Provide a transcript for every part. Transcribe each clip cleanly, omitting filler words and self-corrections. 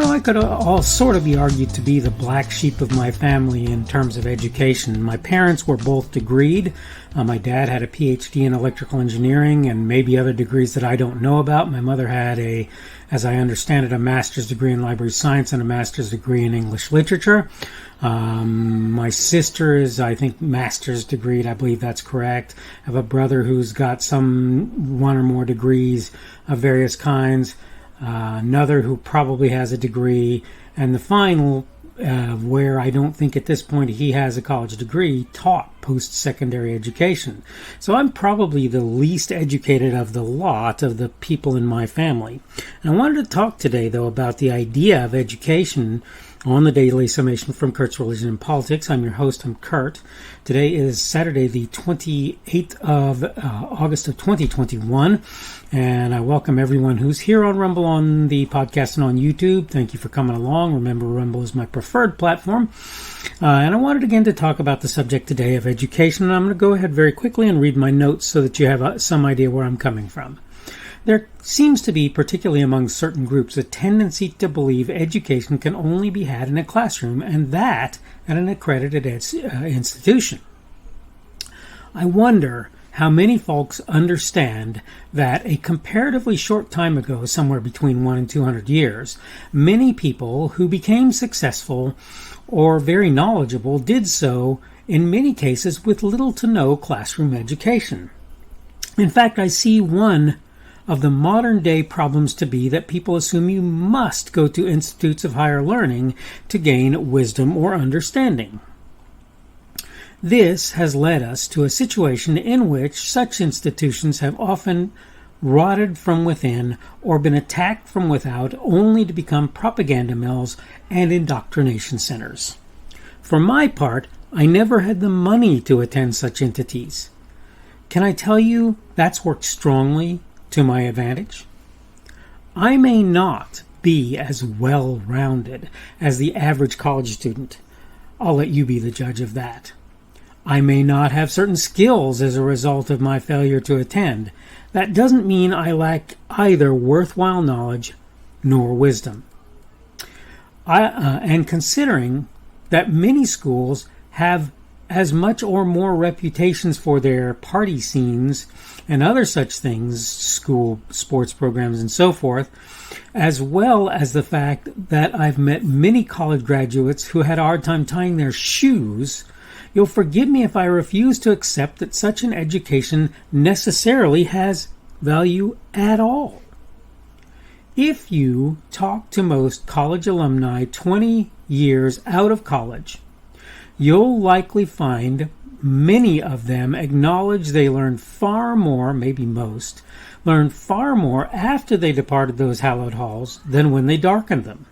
I could all sort of be argued to be the black sheep of my family in terms of education. My parents were both degreed. My dad had a PhD in electrical engineering and maybe other degrees that I don't know about. My mother had as I understand it, a master's degree in library science and a master's degree in English literature. My sister is, I think, master's degreed. I believe that's correct. I have a brother who's got one or more degrees of various kinds. Another who probably has a degree, and the final, where I don't think at this point he has a college degree, taught post-secondary education. So I'm probably the least educated of the lot of the people in my family. And I wanted to talk today, though, about the idea of education on the Daily Summation from Kurt's Religion and Politics. I'm your host, I'm Kurt. Today is Saturday, the 28th of August of 2021, and I welcome everyone who's here on Rumble, on the podcast, and on YouTube. Thank you for coming along. Remember, Rumble is my preferred platform. And I wanted again to talk about the subject today of education, and I'm going to go ahead very quickly and read my notes so that you have some idea where I'm coming from. There seems to be, particularly among certain groups, a tendency to believe education can only be had in a classroom, and that at an accredited institution. I wonder how many folks understand that a comparatively short time ago, somewhere between 1 and 200 years, many people who became successful or very knowledgeable did so, in many cases, with little to no classroom education. In fact, I see one of the modern day problems to be that people assume you must go to institutes of higher learning to gain wisdom or understanding. This has led us to a situation in which such institutions have often rotted from within or been attacked from without, only to become propaganda mills and indoctrination centers. For my part, I never had the money to attend such entities. Can I tell you that's worked strongly to my advantage? I may not be as well-rounded as the average college student. I'll let you be the judge of that. I may not have certain skills as a result of my failure to attend. That doesn't mean I lack either worthwhile knowledge nor wisdom. And considering that many schools have as much or more reputations for their party scenes and other such things, school sports programs and so forth, as well as the fact that I've met many college graduates who had a hard time tying their shoes, you'll forgive me if I refuse to accept that such an education necessarily has value at all. If you talk to most college alumni 20 years out of college, you'll likely find many of them acknowledge they learned far more, maybe most, learned far more after they departed those hallowed halls than when they darkened them.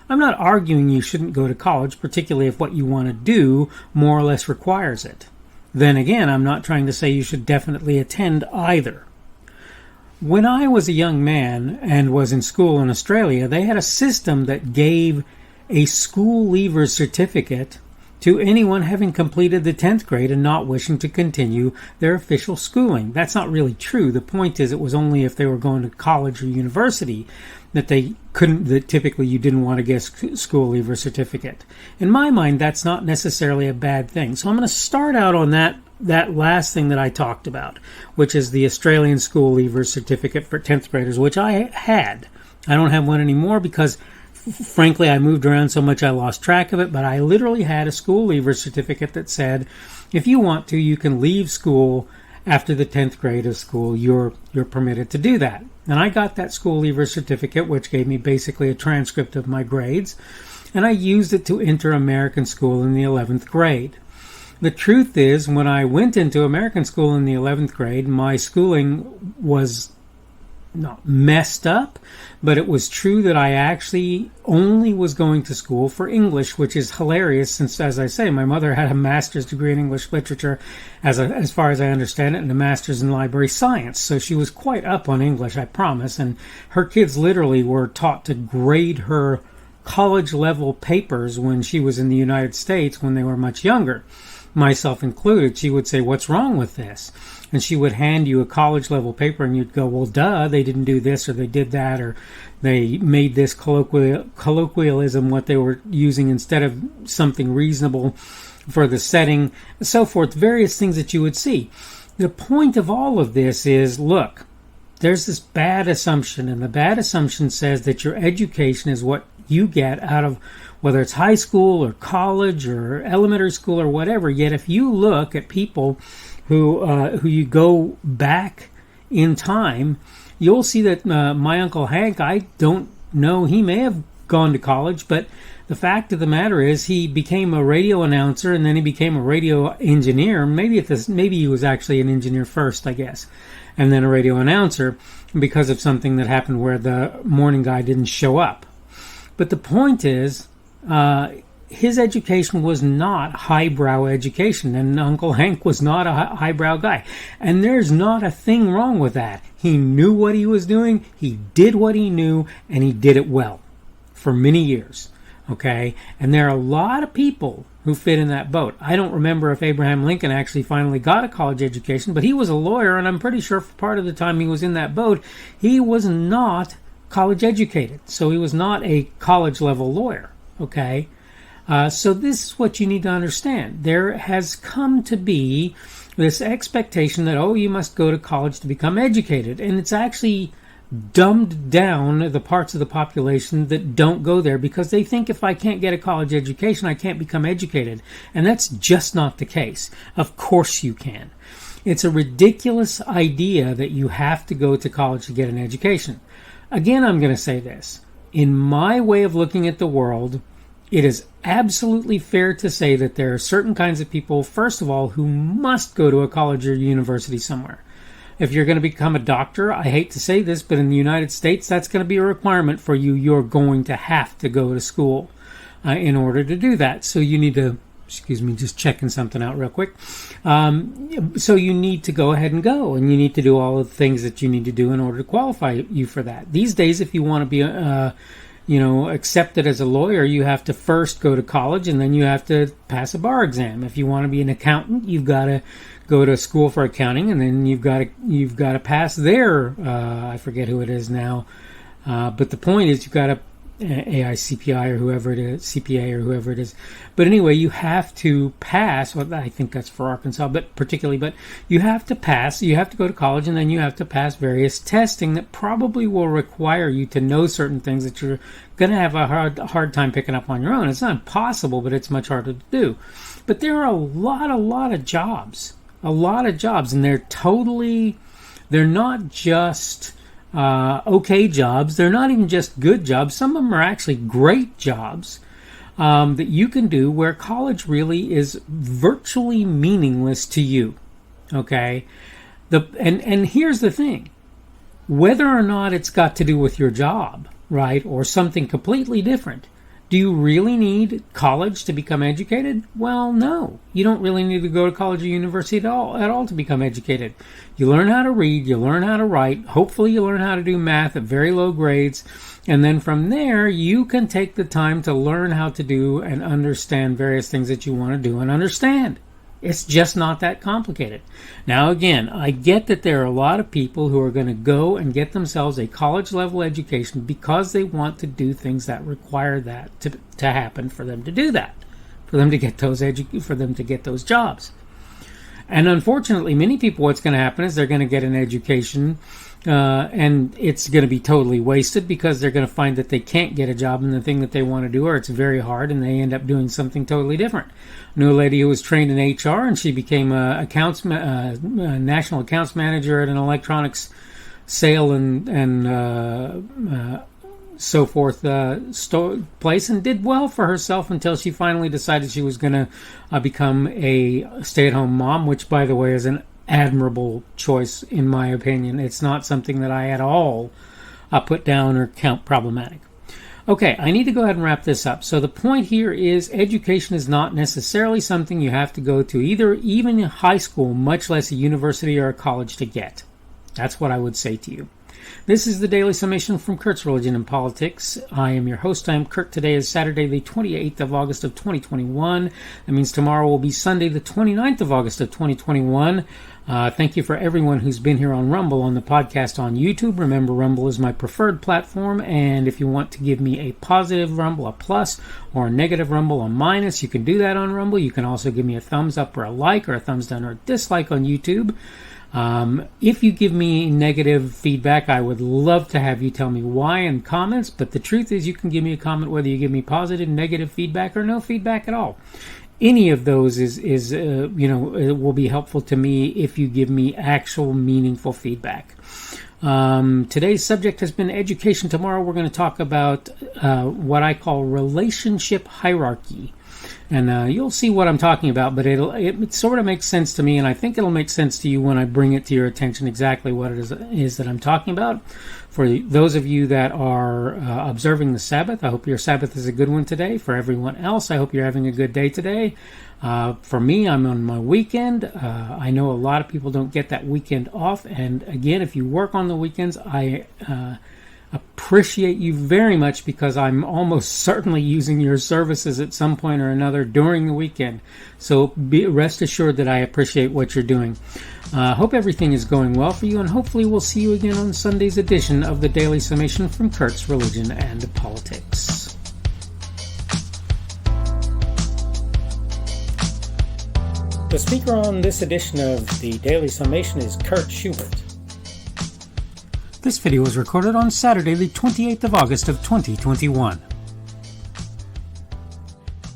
I'm not arguing you shouldn't go to college, particularly if what you want to do more or less requires it. Then again, I'm not trying to say you should definitely attend either. When I was a young man and was in school in Australia, they had a system that gave a school leaver certificate to anyone having completed the 10th grade and not wishing to continue their official schooling. That's not really true. The point is it was only if they were going to college or university that they couldn't, that typically you didn't want to get a school leaver certificate. In my mind, that's not necessarily a bad thing. So I'm going to start out on that last thing that I talked about, which is the Australian school leaver certificate for 10th graders, which I had. I don't have one anymore because frankly, I moved around so much I lost track of it, but I literally had a school leaver certificate that said, if you want to, you can leave school after the 10th grade of school. You're permitted to do that. And I got that school leaver certificate, which gave me basically a transcript of my grades, and I used it to enter American school in the 11th grade. The truth is, when I went into American school in the 11th grade, my schooling was not messed up, but it was true that I actually only was going to school for English, which is hilarious since, as I say, my mother had a master's degree in English literature, as far as I understand it, and a master's in library science. So she was quite up on English, I promise, and her kids literally were taught to grade her college-level papers when she was in the United States when they were much younger. myself included, she would say, "What's wrong with this?" And she would hand you a college level paper and you'd go, "Well, duh, they didn't do this or they did that or they made this colloquialism what they were using instead of something reasonable for the setting," and so forth, various things that you would see. The point of all of this is, look, there's this bad assumption, and the bad assumption says that your education is what you get out of whether it's high school or college or elementary school or whatever. Yet if you look at people who you go back in time, you'll see that my Uncle Hank, I don't know, he may have gone to college, but the fact of the matter is he became a radio announcer and then he became a radio engineer. Maybe he was actually an engineer first, I guess, and then a radio announcer because of something that happened where the morning guy didn't show up. But the point is, his education was not highbrow education, and Uncle Hank was not a highbrow guy. And there's not a thing wrong with that. He knew what he was doing, he did what he knew, and he did it well for many years. Okay? And there are a lot of people who fit in that boat. I don't remember if Abraham Lincoln actually finally got a college education, but he was a lawyer, and I'm pretty sure for part of the time he was in that boat, he was not college educated. So he was not a college level lawyer. Okay? So this is what you need to understand. There has come to be this expectation that, oh, you must go to college to become educated. And it's actually dumbed down the parts of the population that don't go there because they think if I can't get a college education, I can't become educated. And that's just not the case. Of course you can. It's a ridiculous idea that you have to go to college to get an education. Again, I'm going to say this. In my way of looking at the world, it is absolutely fair to say that there are certain kinds of people, first of all, who must go to a college or university somewhere. If you're going to become a doctor, I hate to say this, but in the United States, that's going to be a requirement for you. You're going to have to go to school in order to do that. So you need to, excuse me, just checking something out real quick. So you need to go ahead and go, and you need to do all of the things that you need to do in order to qualify you for that. These days, if you want to be accepted as a lawyer, you have to first go to college and then you have to pass a bar exam. If you want to be an accountant, you've got to go to school for accounting, and then you've got to pass their I forget who it is now, but the point is you've got to AICPI or whoever it is, CPA or whoever it is. But anyway, you have to pass. Well, I think that's for Arkansas, but you have to pass. You have to go to college, and then you have to pass various testing that probably will require you to know certain things that you're going to have a hard time picking up on your own. It's not impossible, but it's much harder to do. But there are a lot of jobs, and they're not just okay jobs. They're not even just good jobs. Some of them are actually great jobs that you can do where college really is virtually meaningless to you. Okay? And here's the thing. Whether or not it's got to do with your job, right, or something completely different, do you really need college to become educated? Well, no. You don't really need to go to college or university at all to become educated. You learn how to read, you learn how to write, hopefully you learn how to do math at very low grades, and then from there you can take the time to learn how to do and understand various things that you want to do and understand. It's just not that complicated. Now again, I get that there are a lot of people who are going to go and get themselves a college level education because they want to do things that require that to happen for them to do that, for them to get those jobs. And unfortunately, many people, what's going to happen is they're going to get an education and it's going to be totally wasted because they're going to find that they can't get a job in the thing that they want to do, or it's very hard, and they end up doing something totally different. I knew a lady who was trained in HR, and she became a national accounts manager at an electronics sale and so forth place, and did well for herself until she finally decided she was going to become a stay-at-home mom, which, by the way, is an admirable choice in my opinion. It's not something that I at all put down or count problematic. Okay, I need to go ahead and wrap this up. So the point here is education is not necessarily something you have to go to even high school, much less a university or a college to get. That's what I would say to you. This is the Daily Summation from Kurt's Religion and Politics. I am your host. I am Kurt. Today is Saturday, the 28th of August of 2021. That means tomorrow will be Sunday, the 29th of August of 2021. Thank you for everyone who's been here on Rumble, on the podcast, on YouTube. Remember, Rumble is my preferred platform, and if you want to give me a positive Rumble, a plus, or a negative Rumble, a minus, you can do that on Rumble. You can also give me a thumbs up or a like, or a thumbs down or a dislike on YouTube. If you give me negative feedback, I would love to have you tell me why in comments, but the truth is you can give me a comment whether you give me positive, negative feedback, or no feedback at all. Any of those it will be helpful to me if you give me actual meaningful feedback. Today's subject has been education. Tomorrow we're going to talk about what I call relationship hierarchy. And you'll see what I'm talking about, but it sort of makes sense to me, and I think it'll make sense to you when I bring it to your attention exactly what it is that I'm talking about. For those of you that are observing the Sabbath, I hope your Sabbath is a good one today. For everyone else, I hope you're having a good day today. For me, I'm on my weekend. I know a lot of people don't get that weekend off, and again, if you work on the weekends, I appreciate you very much because I'm almost certainly using your services at some point or another during the weekend. So rest assured that I appreciate what you're doing. Hope everything is going well for you, and hopefully we'll see you again on Sunday's edition of the Daily Summation from Kurt's Religion and Politics. The speaker on this edition of the Daily Summation is Kurt Schubert. This video was recorded on Saturday, the 28th of August of 2021.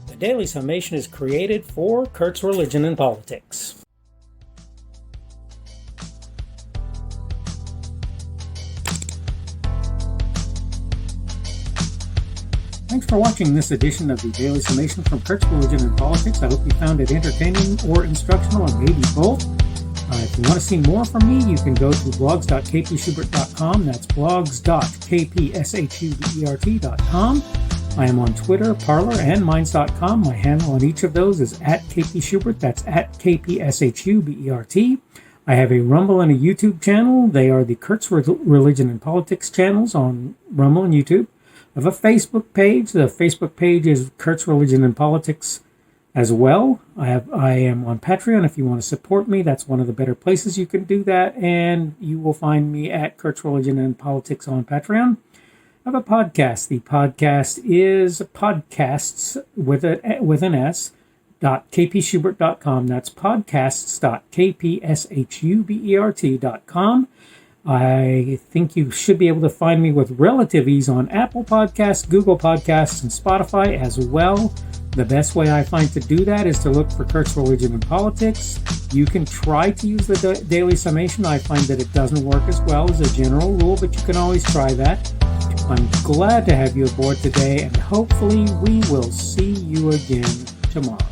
The Daily Summation is created for Kurt's Religion and Politics. Thanks for watching this edition of the Daily Summation from Kurt's Religion and Politics. I hope you found it entertaining or instructional, or maybe both. If you want to see more from me, you can go to blogs.kpschubert.com. That's blogs.kpschubert.com. I am on Twitter, Parler, and Minds.com. My handle on each of those is @kpschubert. That's @kpschubert. I have a Rumble and a YouTube channel. They are the Kurt's Religion and Politics channels on Rumble and YouTube. I have a Facebook page. The Facebook page is Kurt's Religion and Politics as well. I am on Patreon. If you want to support me, that's one of the better places you can do that, and you will find me at Kurt's Religion and Politics on Patreon. I have a podcast. The podcast is podcasts with an S .kpschubert.com. That's podcasts.kpschubert.com. I think you should be able to find me with relative ease on Apple Podcasts, Google Podcasts, and Spotify as well. The best way I find to do that is to look for Kurt's Religion and Politics. You can try to use the Daily Summation. I find that it doesn't work as well as a general rule, but you can always try that. I'm glad to have you aboard today, and hopefully we will see you again tomorrow.